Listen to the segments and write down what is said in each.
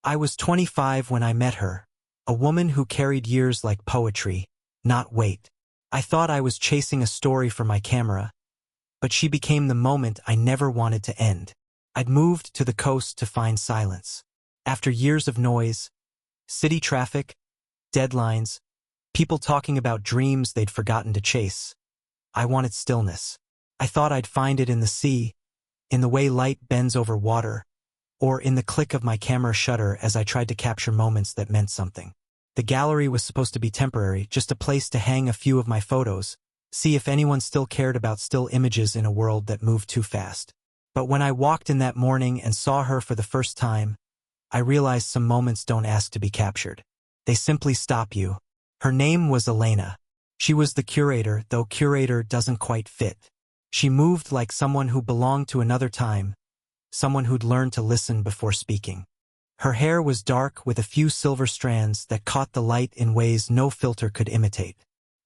I was 25 when I met her, a woman who carried years like poetry, not weight. I thought I was chasing a story for my camera, but she became the moment I never wanted to end. I'd moved to the coast to find silence. After years of noise, city traffic, deadlines, people talking about dreams they'd forgotten to chase, I wanted stillness. I thought I'd find it in the sea, in the way light bends over water, or in the click of my camera shutter as I tried to capture moments that meant something. The gallery was supposed to be temporary, just a place to hang a few of my photos, see if anyone still cared about still images in a world that moved too fast. But when I walked in that morning and saw her for the first time, I realized some moments don't ask to be captured. They simply stop you. Her name was Elena. She was the curator, though curator doesn't quite fit. She moved like someone who belonged to another time, someone who'd learned to listen before speaking. Her hair was dark with a few silver strands that caught the light in ways no filter could imitate.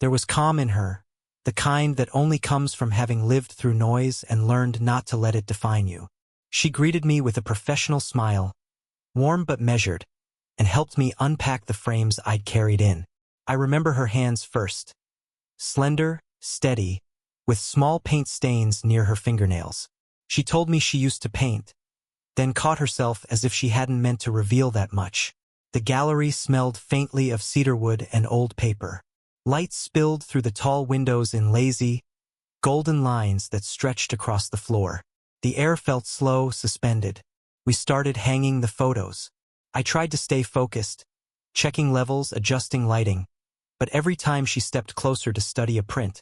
There was calm in her, the kind that only comes from having lived through noise and learned not to let it define you. She greeted me with a professional smile, warm but measured, and helped me unpack the frames I'd carried in. I remember her hands first. Slender, steady, with small paint stains near her fingernails. She told me she used to paint, then caught herself as if she hadn't meant to reveal that much. The gallery smelled faintly of cedarwood and old paper. Light spilled through the tall windows in lazy, golden lines that stretched across the floor. The air felt slow, suspended. We started hanging the photos. I tried to stay focused, checking levels, adjusting lighting, but every time she stepped closer to study a print,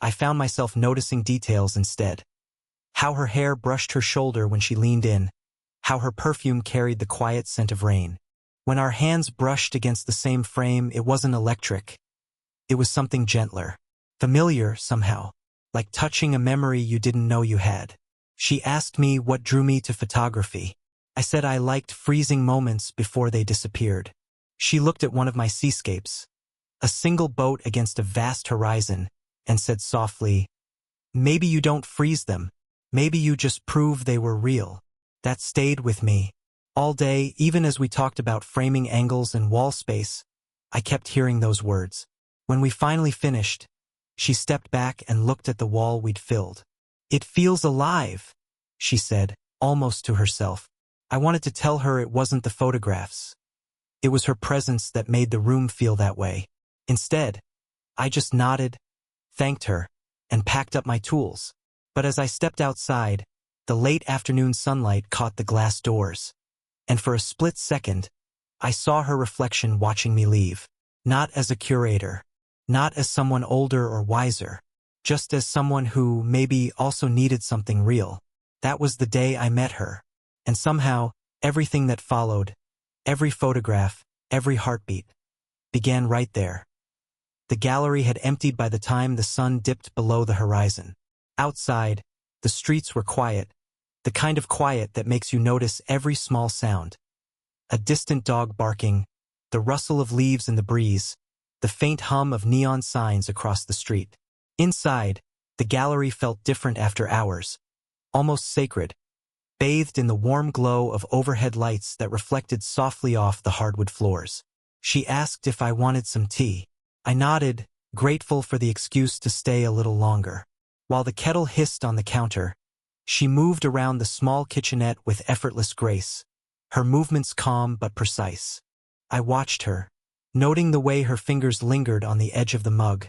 I found myself noticing details instead. How her hair brushed her shoulder when she leaned in, how her perfume carried the quiet scent of rain. When our hands brushed against the same frame, it wasn't electric. It was something gentler, familiar somehow, like touching a memory you didn't know you had. She asked me what drew me to photography. I said I liked freezing moments before they disappeared. She looked at one of my seascapes, a single boat against a vast horizon, and said softly, "Maybe you don't freeze them. Maybe you just prove they were real." That stayed with me. All day, even as we talked about framing angles and wall space, I kept hearing those words. When we finally finished, she stepped back and looked at the wall we'd filled. "It feels alive," she said, almost to herself. I wanted to tell her it wasn't the photographs. It was her presence that made the room feel that way. Instead, I just nodded, thanked her, and packed up my tools. But as I stepped outside, the late afternoon sunlight caught the glass doors. And for a split second, I saw her reflection watching me leave. Not as a curator, not as someone older or wiser, just as someone who maybe also needed something real. That was the day I met her. And somehow, everything that followed, every photograph, every heartbeat, began right there. The gallery had emptied by the time the sun dipped below the horizon. Outside, the streets were quiet, the kind of quiet that makes you notice every small sound. A distant dog barking, the rustle of leaves in the breeze, the faint hum of neon signs across the street. Inside, the gallery felt different after hours, almost sacred, bathed in the warm glow of overhead lights that reflected softly off the hardwood floors. She asked if I wanted some tea. I nodded, grateful for the excuse to stay a little longer. While the kettle hissed on the counter, she moved around the small kitchenette with effortless grace, her movements calm but precise. I watched her, noting the way her fingers lingered on the edge of the mug,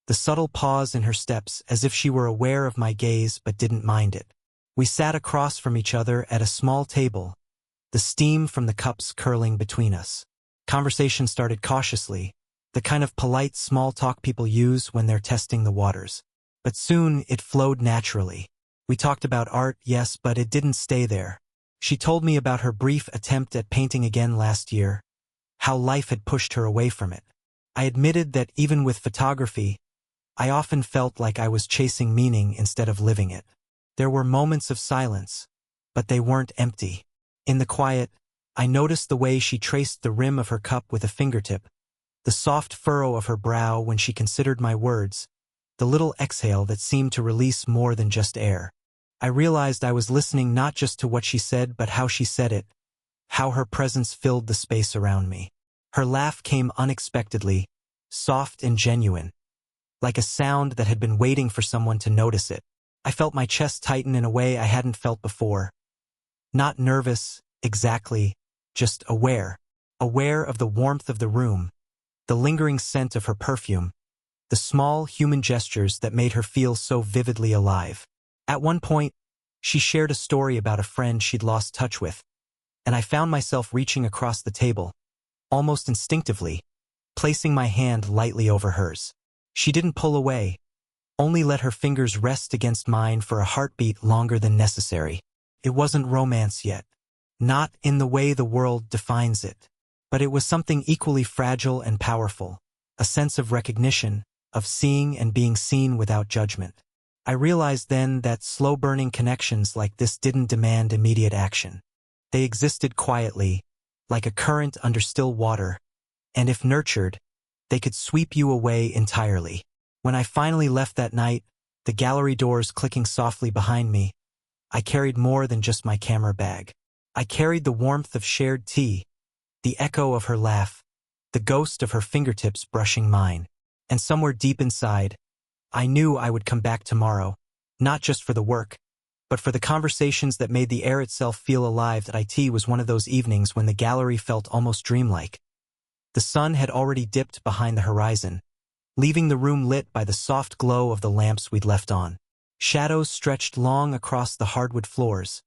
the subtle pause in her steps as if she were aware of my gaze but didn't mind it. We sat across from each other at a small table, the steam from the cups curling between us. Conversation started cautiously, the kind of polite small talk people use when they're testing the waters. But soon it flowed naturally. We talked about art, yes, but it didn't stay there. She told me about her brief attempt at painting again last year, how life had pushed her away from it. I admitted that even with photography, I often felt like I was chasing meaning instead of living it. There were moments of silence, but they weren't empty. In the quiet, I noticed the way she traced the rim of her cup with a fingertip, the soft furrow of her brow when she considered my words, the little exhale that seemed to release more than just air. I realized I was listening not just to what she said but how she said it, how her presence filled the space around me. Her laugh came unexpectedly, soft and genuine, like a sound that had been waiting for someone to notice it. I felt my chest tighten in a way I hadn't felt before. Not nervous, exactly, just aware. Aware of the warmth of the room, the lingering scent of her perfume, the small human gestures that made her feel so vividly alive. At one point, she shared a story about a friend she'd lost touch with, and I found myself reaching across the table, almost instinctively, placing my hand lightly over hers. She didn't pull away, only let her fingers rest against mine for a heartbeat longer than necessary. It wasn't romance yet, not in the way the world defines it, but it was something equally fragile and powerful, a sense of recognition, of seeing and being seen without judgment. I realized then that slow-burning connections like this didn't demand immediate action. They existed quietly, like a current under still water, and if nurtured, they could sweep you away entirely. When I finally left that night, the gallery doors clicking softly behind me, I carried more than just my camera bag. I carried the warmth of shared tea, the echo of her laugh, the ghost of her fingertips brushing mine. And somewhere deep inside, I knew I would come back tomorrow, not just for the work, but for the conversations that made the air itself feel alive. That IT was one of those evenings when the gallery felt almost dreamlike. The sun had already dipped behind the horizon, leaving the room lit by the soft glow of the lamps we'd left on. Shadows stretched long across the hardwood floors,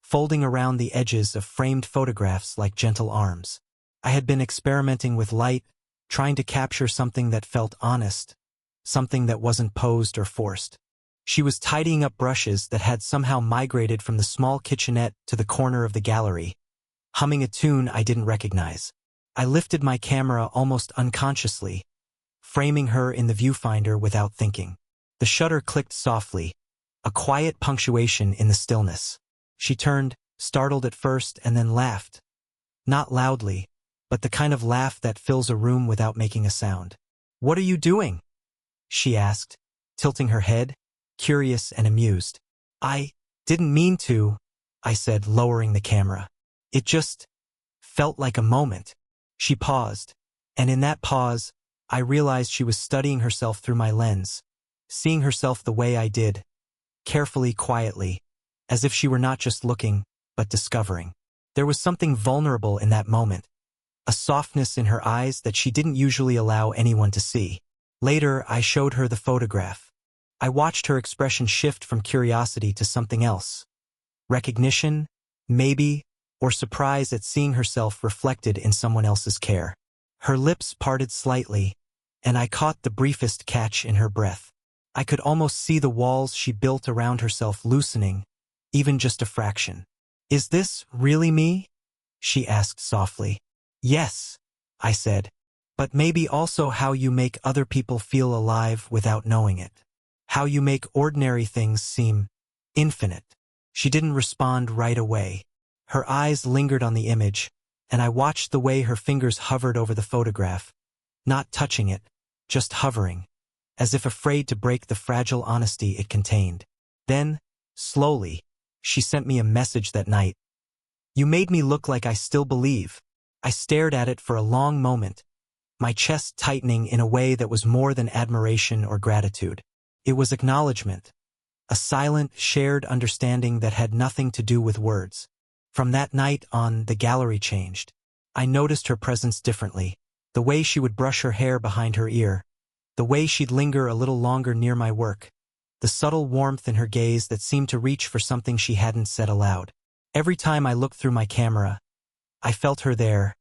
folding around the edges of framed photographs like gentle arms. I had been experimenting with light, trying to capture something that felt honest, something that wasn't posed or forced. She was tidying up brushes that had somehow migrated from the small kitchenette to the corner of the gallery, humming a tune I didn't recognize. I lifted my camera almost unconsciously, framing her in the viewfinder without thinking. The shutter clicked softly, a quiet punctuation in the stillness. She turned, startled at first, and then laughed. Not loudly, but the kind of laugh that fills a room without making a sound. "What are you doing?" she asked, tilting her head, curious and amused. "I didn't mean to," I said, lowering the camera. "It just felt like a moment." She paused, and in that pause, I realized she was studying herself through my lens, seeing herself the way I did, carefully, quietly, as if she were not just looking, but discovering. There was something vulnerable in that moment, a softness in her eyes that she didn't usually allow anyone to see. Later, I showed her the photograph. I watched her expression shift from curiosity to something else. Recognition, maybe, or surprise at seeing herself reflected in someone else's care. Her lips parted slightly, and I caught the briefest catch in her breath. I could almost see the walls she built around herself loosening, even just a fraction. "Is this really me?" she asked softly. "Yes," I said, "but maybe also how you make other people feel alive without knowing it. How you make ordinary things seem infinite." She didn't respond right away. Her eyes lingered on the image, and I watched the way her fingers hovered over the photograph, not touching it, just hovering, as if afraid to break the fragile honesty it contained. Then, slowly, she sent me a message that night. "You made me look like I still believe." I stared at it for a long moment, my chest tightening in a way that was more than admiration or gratitude. It was acknowledgement, a silent, shared understanding that had nothing to do with words. From that night on, the gallery changed. I noticed her presence differently, the way she would brush her hair behind her ear, the way she'd linger a little longer near my work, the subtle warmth in her gaze that seemed to reach for something she hadn't said aloud. Every time I looked through my camera, I felt her there,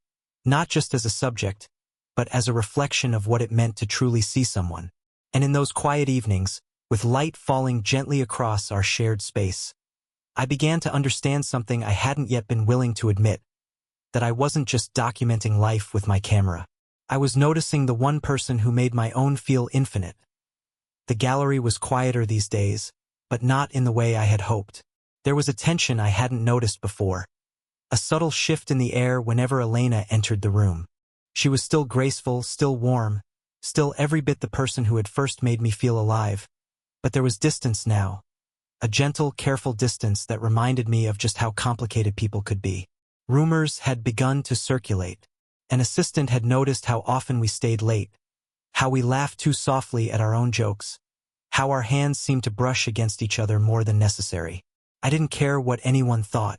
not just as a subject, but as a reflection of what it meant to truly see someone. And in those quiet evenings, with light falling gently across our shared space, I began to understand something I hadn't yet been willing to admit, that I wasn't just documenting life with my camera. I was noticing the one person who made my own feel infinite. The gallery was quieter these days, but not in the way I had hoped. There was a tension I hadn't noticed before, a subtle shift in the air whenever Elena entered the room. She was still graceful, still warm, still every bit the person who had first made me feel alive. But there was distance now, a gentle, careful distance that reminded me of just how complicated people could be. Rumors had begun to circulate. An assistant had noticed how often we stayed late, how we laughed too softly at our own jokes, how our hands seemed to brush against each other more than necessary. I didn't care what anyone thought.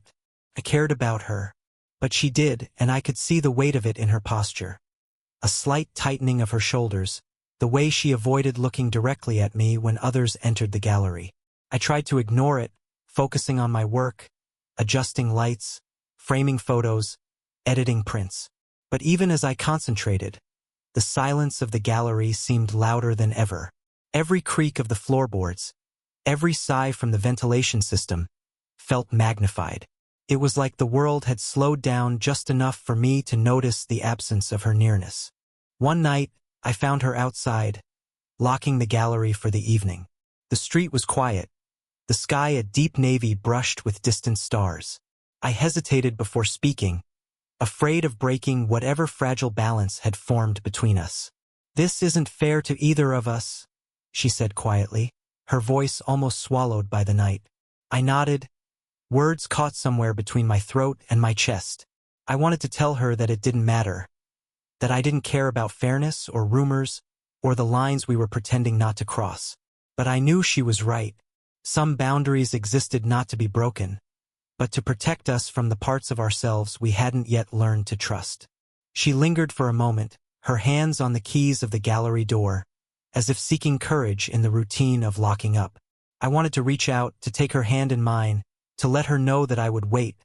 I cared about her. But she did, and I could see the weight of it in her posture. A slight tightening of her shoulders, the way she avoided looking directly at me when others entered the gallery. I tried to ignore it, focusing on my work, adjusting lights, framing photos, editing prints. But even as I concentrated, the silence of the gallery seemed louder than ever. Every creak of the floorboards, every sigh from the ventilation system, felt magnified. It was like the world had slowed down just enough for me to notice the absence of her nearness. One night, I found her outside, locking the gallery for the evening. The street was quiet, the sky a deep navy brushed with distant stars. I hesitated before speaking, afraid of breaking whatever fragile balance had formed between us. "This isn't fair to either of us," she said quietly, her voice almost swallowed by the night. I nodded, words caught somewhere between my throat and my chest. I wanted to tell her that it didn't matter, that I didn't care about fairness or rumors or the lines we were pretending not to cross. But I knew she was right. Some boundaries existed not to be broken, but to protect us from the parts of ourselves we hadn't yet learned to trust. She lingered for a moment, her hands on the keys of the gallery door, as if seeking courage in the routine of locking up. I wanted to reach out, to take her hand in mine, to let her know that I would wait,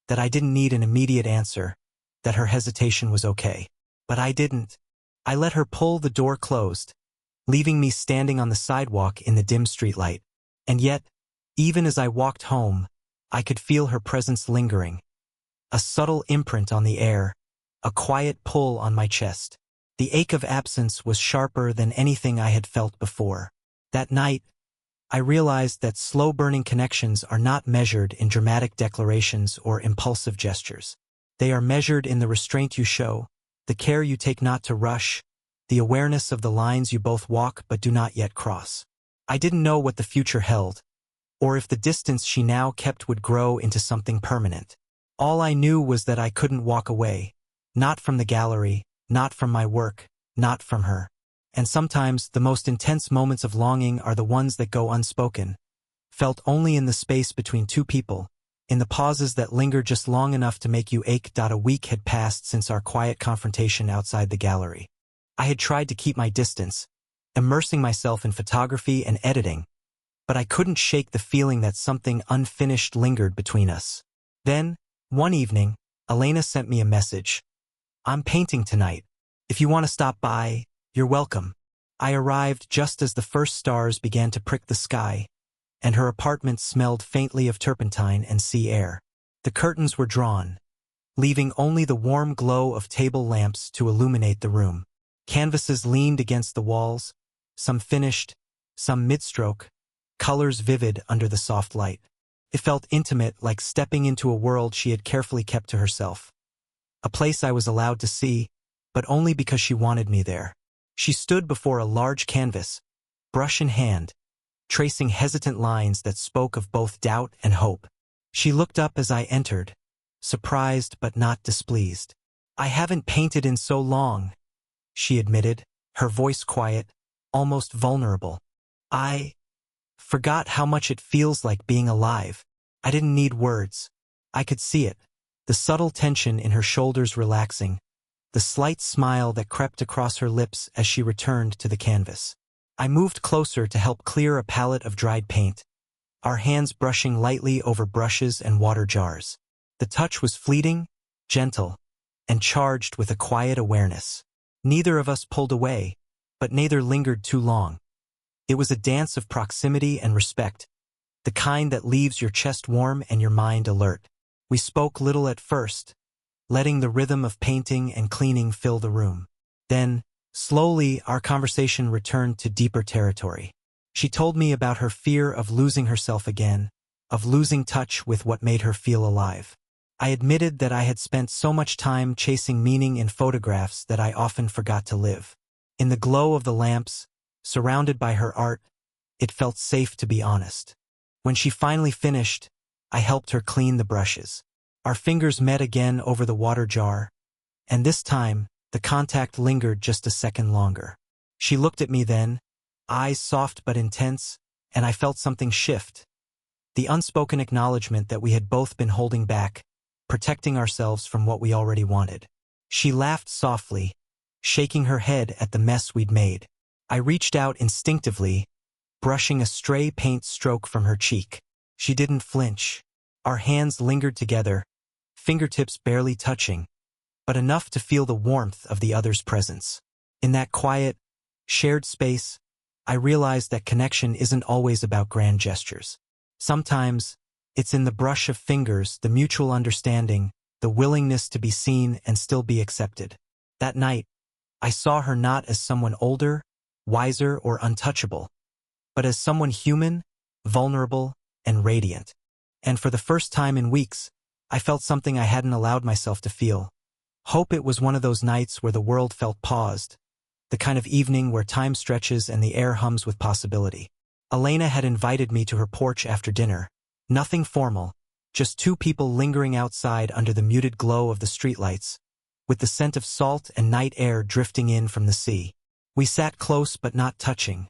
that I didn't need an immediate answer, that her hesitation was okay. But I didn't. I let her pull the door closed, leaving me standing on the sidewalk in the dim streetlight. And yet, even as I walked home, I could feel her presence lingering. A subtle imprint on the air, a quiet pull on my chest. The ache of absence was sharper than anything I had felt before. That night, I realized that slow-burning connections are not measured in dramatic declarations or impulsive gestures. They are measured in the restraint you show, the care you take not to rush, the awareness of the lines you both walk but do not yet cross. I didn't know what the future held, or if the distance she now kept would grow into something permanent. All I knew was that I couldn't walk away, not from the gallery, not from my work, not from her. And sometimes the most intense moments of longing are the ones that go unspoken, felt only in the space between two people, in the pauses that linger just long enough to make you ache. A week had passed since our quiet confrontation outside the gallery. I had tried to keep my distance, immersing myself in photography and editing, but I couldn't shake the feeling that something unfinished lingered between us. Then, one evening, Elena sent me a message. "I'm painting tonight. If you want to stop by, you're welcome." I arrived just as the first stars began to prick the sky, and her apartment smelled faintly of turpentine and sea air. The curtains were drawn, leaving only the warm glow of table lamps to illuminate the room. Canvases leaned against the walls, some finished, some mid-stroke, colors vivid under the soft light. It felt intimate, like stepping into a world she had carefully kept to herself. A place I was allowed to see, but only because she wanted me there. She stood before a large canvas, brush in hand, tracing hesitant lines that spoke of both doubt and hope. She looked up as I entered, surprised but not displeased. "I haven't painted in so long," she admitted, her voice quiet, almost vulnerable. "I forgot how much it feels like being alive." I didn't need words. I could see it, the subtle tension in her shoulders relaxing, the slight smile that crept across her lips as she returned to the canvas. I moved closer to help clear a palette of dried paint, our hands brushing lightly over brushes and water jars. The touch was fleeting, gentle, and charged with a quiet awareness. Neither of us pulled away, but neither lingered too long. It was a dance of proximity and respect, the kind that leaves your chest warm and your mind alert. We spoke little at first, letting the rhythm of painting and cleaning fill the room. Then, slowly, our conversation returned to deeper territory. She told me about her fear of losing herself again, of losing touch with what made her feel alive. I admitted that I had spent so much time chasing meaning in photographs that I often forgot to live. In the glow of the lamps, surrounded by her art, it felt safe to be honest. When she finally finished, I helped her clean the brushes. Our fingers met again over the water jar, and this time, the contact lingered just a second longer. She looked at me then, eyes soft but intense, and I felt something shift. The unspoken acknowledgement that we had both been holding back, protecting ourselves from what we already wanted. She laughed softly, shaking her head at the mess we'd made. I reached out instinctively, brushing a stray paint stroke from her cheek. She didn't flinch. Our hands lingered together, fingertips barely touching, but enough to feel the warmth of the other's presence. In that quiet, shared space, I realized that connection isn't always about grand gestures. Sometimes, it's in the brush of fingers, the mutual understanding, the willingness to be seen and still be accepted. That night, I saw her not as someone older, wiser, or untouchable, but as someone human, vulnerable, and radiant. And for the first time in weeks, I felt something I hadn't allowed myself to feel. Hope. It was one of those nights where the world felt paused, the kind of evening where time stretches and the air hums with possibility. Elena had invited me to her porch after dinner. Nothing formal, just two people lingering outside under the muted glow of the streetlights, with the scent of salt and night air drifting in from the sea. We sat close but not touching,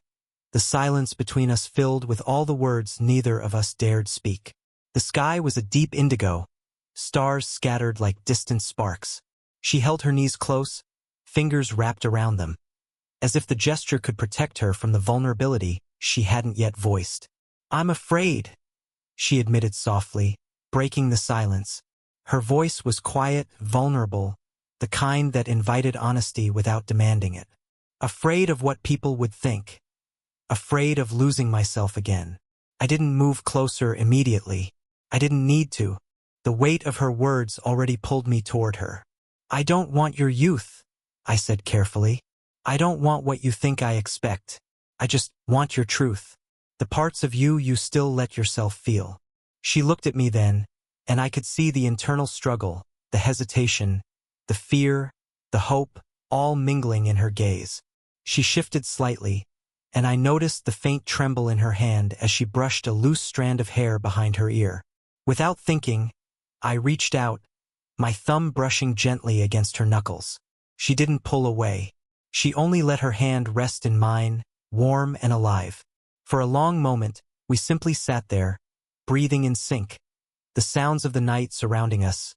the silence between us filled with all the words neither of us dared speak. The sky was a deep indigo, stars scattered like distant sparks. She held her knees close, fingers wrapped around them, as if the gesture could protect her from the vulnerability she hadn't yet voiced. "I'm afraid," she admitted softly, breaking the silence. Her voice was quiet, vulnerable, the kind that invited honesty without demanding it. "Afraid of what people would think. Afraid of losing myself again." I didn't move closer immediately. I didn't need to. The weight of her words already pulled me toward her. "I don't want your youth," I said carefully. "I don't want what you think I expect. I just want your truth. The parts of you you still let yourself feel." She looked at me then, and I could see the internal struggle, the hesitation, the fear, the hope, all mingling in her gaze. She shifted slightly, and I noticed the faint tremble in her hand as she brushed a loose strand of hair behind her ear. Without thinking, I reached out, my thumb brushing gently against her knuckles. She didn't pull away. She only let her hand rest in mine, warm and alive. For a long moment, we simply sat there, breathing in sync, the sounds of the night surrounding us,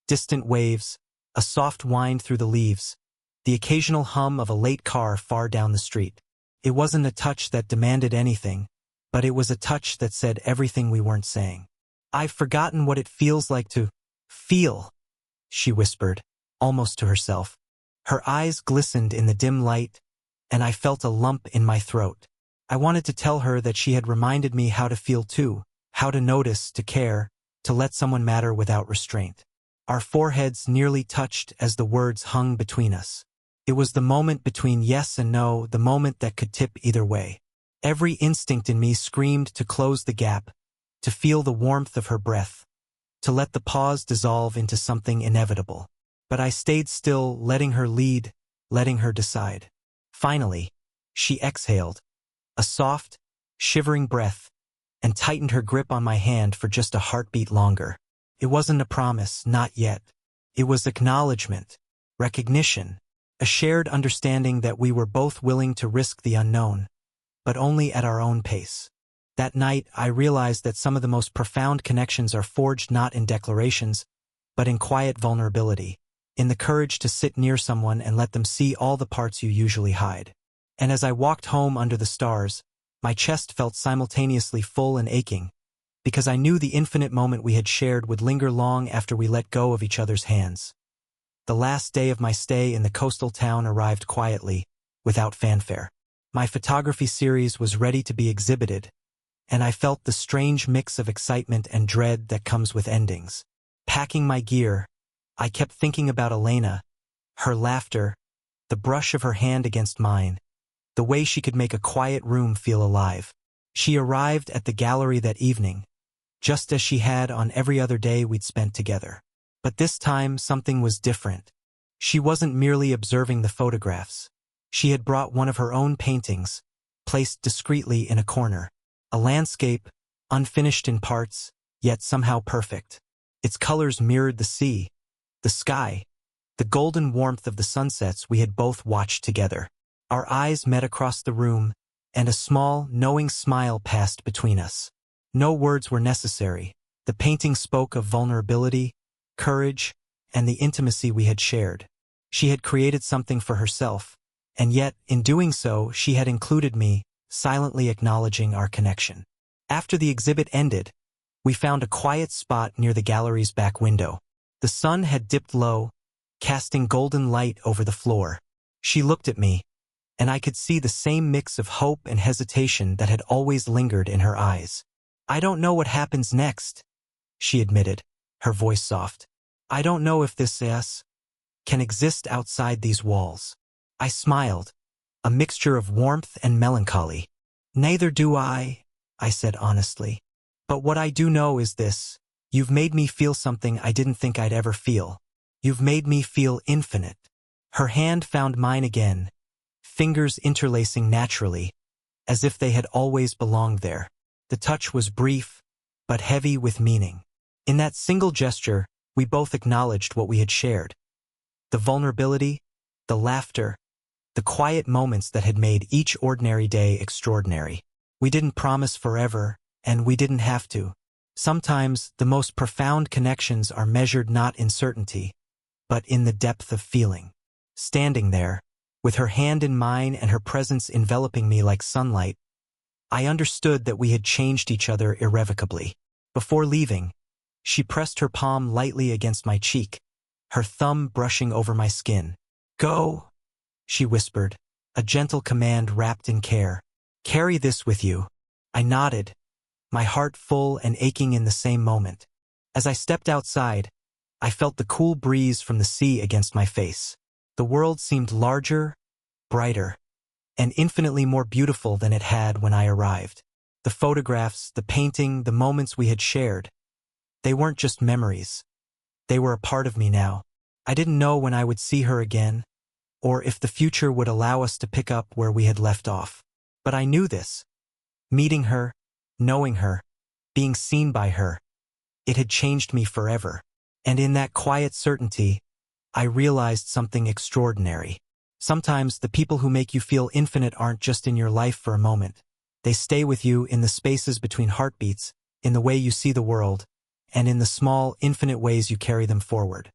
distant waves, a soft wind through the leaves, the occasional hum of a late car far down the street. It wasn't a touch that demanded anything, but it was a touch that said everything we weren't saying. "I've forgotten what it feels like to feel," she whispered, almost to herself. Her eyes glistened in the dim light, and I felt a lump in my throat. I wanted to tell her that she had reminded me how to feel too, how to notice, to care, to let someone matter without restraint. Our foreheads nearly touched as the words hung between us. It was the moment between yes and no, the moment that could tip either way. Every instinct in me screamed to close the gap, to feel the warmth of her breath, to let the pause dissolve into something inevitable. But I stayed still, letting her lead, letting her decide. Finally, she exhaled, a soft, shivering breath, and tightened her grip on my hand for just a heartbeat longer. It wasn't a promise, not yet. It was acknowledgement, recognition, a shared understanding that we were both willing to risk the unknown, but only at our own pace. That night, I realized that some of the most profound connections are forged not in declarations, but in quiet vulnerability, in the courage to sit near someone and let them see all the parts you usually hide. And as I walked home under the stars, my chest felt simultaneously full and aching, because I knew the infinite moment we had shared would linger long after we let go of each other's hands. The last day of my stay in the coastal town arrived quietly, without fanfare. My photography series was ready to be exhibited, and I felt the strange mix of excitement and dread that comes with endings. Packing my gear, I kept thinking about Elena, her laughter, the brush of her hand against mine, the way she could make a quiet room feel alive. She arrived at the gallery that evening, just as she had on every other day we'd spent together. But this time, something was different. She wasn't merely observing the photographs. She had brought one of her own paintings, placed discreetly in a corner. A landscape, unfinished in parts, yet somehow perfect. Its colors mirrored the sea, the sky, the golden warmth of the sunsets we had both watched together. Our eyes met across the room, and a small, knowing smile passed between us. No words were necessary. The painting spoke of vulnerability, courage, and the intimacy we had shared. She had created something for herself, and yet, in doing so, she had included me, silently acknowledging our connection. After the exhibit ended, we found a quiet spot near the gallery's back window. The sun had dipped low, casting golden light over the floor. She looked at me, and I could see the same mix of hope and hesitation that had always lingered in her eyes. "I don't know what happens next," she admitted, her voice soft. "I don't know if this can exist outside these walls." I smiled, a mixture of warmth and melancholy. "Neither do I," said honestly. "But what I do know is this: you've made me feel something I didn't think I'd ever feel. You've made me feel infinite." Her hand found mine again, fingers interlacing naturally, as if they had always belonged there. The touch was brief, but heavy with meaning. In that single gesture, we both acknowledged what we had shared. The vulnerability, the laughter, the quiet moments that had made each ordinary day extraordinary. We didn't promise forever, and we didn't have to. Sometimes, the most profound connections are measured not in certainty, but in the depth of feeling. Standing there, with her hand in mine and her presence enveloping me like sunlight, I understood that we had changed each other irrevocably. Before leaving, she pressed her palm lightly against my cheek, her thumb brushing over my skin. "Go," she whispered, a gentle command wrapped in care. "Carry this with you." I nodded, my heart full and aching in the same moment. As I stepped outside, I felt the cool breeze from the sea against my face. The world seemed larger, brighter, and infinitely more beautiful than it had when I arrived. The photographs, the painting, the moments we had shared, they weren't just memories. They were a part of me now. I didn't know when I would see her again, or if the future would allow us to pick up where we had left off. But I knew this. Meeting her, knowing her, being seen by her, it had changed me forever. And in that quiet certainty, I realized something extraordinary. Sometimes the people who make you feel infinite aren't just in your life for a moment. They stay with you in the spaces between heartbeats, in the way you see the world, and in the small, infinite ways you carry them forward.